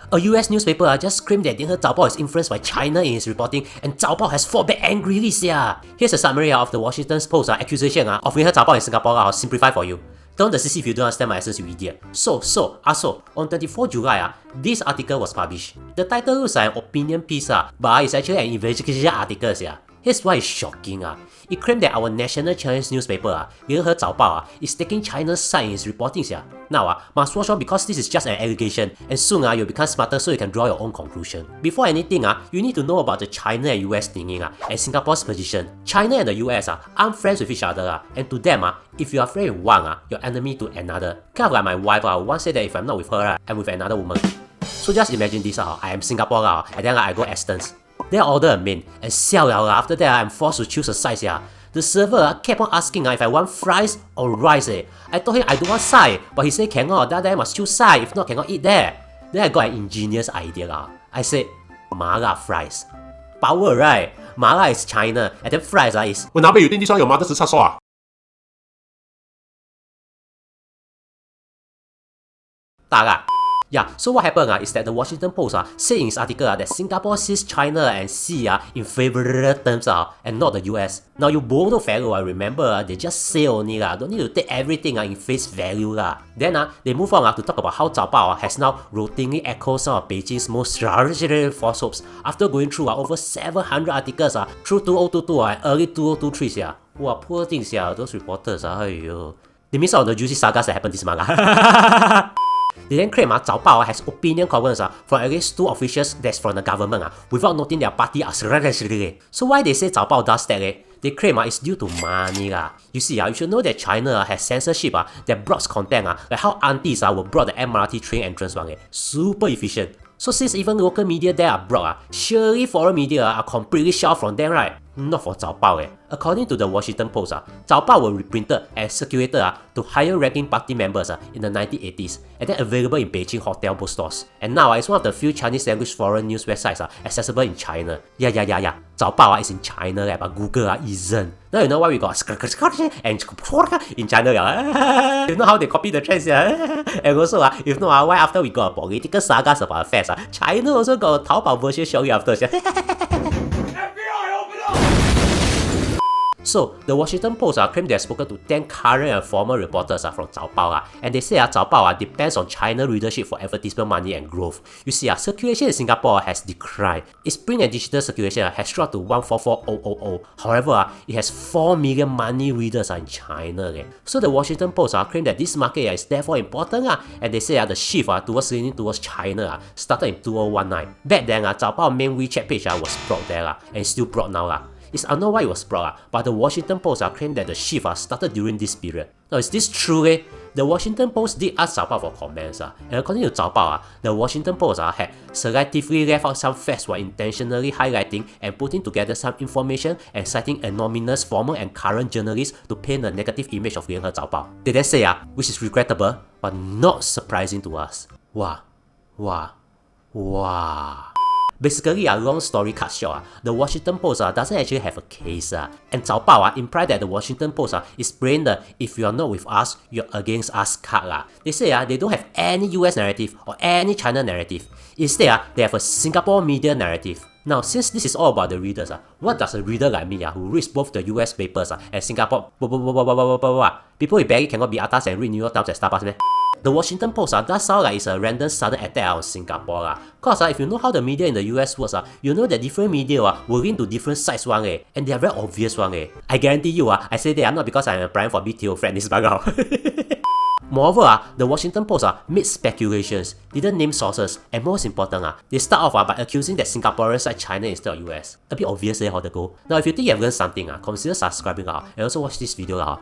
A US newspaper just claimed that联合早报 is influenced by China in its reporting, and 早报 has fought back angrily. Here's a summary of the Washington Post accusation of 联合早报 in Singapore. I'll simplify for you. Don't the CC if you don't understand my essence, you idiot. So, on 24 July, this article was published. The title is an opinion piece, but it's actually an investigation article. Here's why it's shocking. It claimed that our national Chinese newspaper, 联合早报, is taking China's side in its reporting. Now, must watch out because this is just an allegation, and soon you'll become smarter so you can draw your own conclusion. Before anything, you need to know about the China and US thinking and Singapore's position. China and the US aren't friends with each other, and to them, if you are friends with one, you're enemy to another. Kind of like my wife who once said that if I'm not with her, I'm with another woman. So just imagine this, I am Singapore, and then I go Astons. Then I order a main, and after that I'm forced to choose a size. The server kept on asking if I want fries or rice. I told him I don't want side, but he said cannot, then I must choose side, if not cannot eat there. Then I got an ingenious idea. I said, mala fries. Power, right? Mala is China, and then fries is... 我哪边有电梯上有麻的是叉烧啊？大啦。Yeah, so what happened is that the Washington Post said in its article that Singapore sees China and Xi in favorable terms and not the US. Now you both fellow, remember, they just say only, don't need to take everything in face value. Then they move on to talk about how 早报 has now routinely echoed some of Beijing's most strategic falsehoods after going through over 700 articles through 2022 and early 2023. Wow, poor things, those reporters. They miss out the juicy sagas that happened this month. They then claim 早报 has opinion columns from at least 2 officials that's from the government without noting their party as religiously. So why they say 早报 does that? They claim it's due to money. You see, you should know that China has censorship that blocks content like how aunties will block the MRT train entrance one. Super efficient. So since even local media there are blocked, surely foreign media are completely shut off from them, right? Not for 早报. According to the Washington Post, 早报were reprinted and circulated to higher-ranking party members in the 1980s, and then available in Beijing hotel bookstores. And now it's one of the few Chinese-language foreign news websites accessible in China. Yeah. 早报 is in China, but Google isn't. Now you know why we got and in China. You know how they copy the trends, and also if not, why after we got political sagas about affairs, China also got a Taobao version showing after. So, the Washington Post claimed they have spoken to 10 current and former reporters from 早报 and they say 早报 depends on China readership for advertisement money and growth. You see, circulation in Singapore has declined. Its print and digital circulation has dropped to 144,000. However, it has 4 million money readers in China. So the Washington Post claimed that this market is therefore important and they say the shift towards leaning towards China started in 2019. Back then, 早报 main WeChat page was brought there and still brought now. It's unknown why it was brought, but the Washington Post claimed that the shift started during this period. Now, is this true? The Washington Post did ask 早报 for comments, and according to 早报, the Washington Post had selectively left out some facts while intentionally highlighting and putting together some information and citing anonymous former and current journalists to paint a negative image of 联合早报. They then say, which is regrettable, but not surprising to us. Wow. Basically, a long story cut short, the Washington Post doesn't actually have a case. And 早报 implied that the Washington Post is playing the if you are not with us, you're against us card. They say they don't have any US narrative or any China narrative. Instead, they have a Singapore media narrative. Now, since this is all about the readers, what does a reader like me who reads both the US papers and Singapore people with barely cannot be atas and read New York Times and Starbucks, man? The Washington Post does sound like it's a random sudden attack on Singapore. Cause if you know how the media in the US works, you know that different media will link to different sites one, and they are very obvious one. I guarantee you, I say they are not because I am applying for BTO friend this bug. Moreover, the Washington Post made speculations, didn't name sources, and most important, they start off by accusing that Singaporeans like China instead of US. A bit obvious how to go. Now, if you think you have learned something, consider subscribing and also watch this video.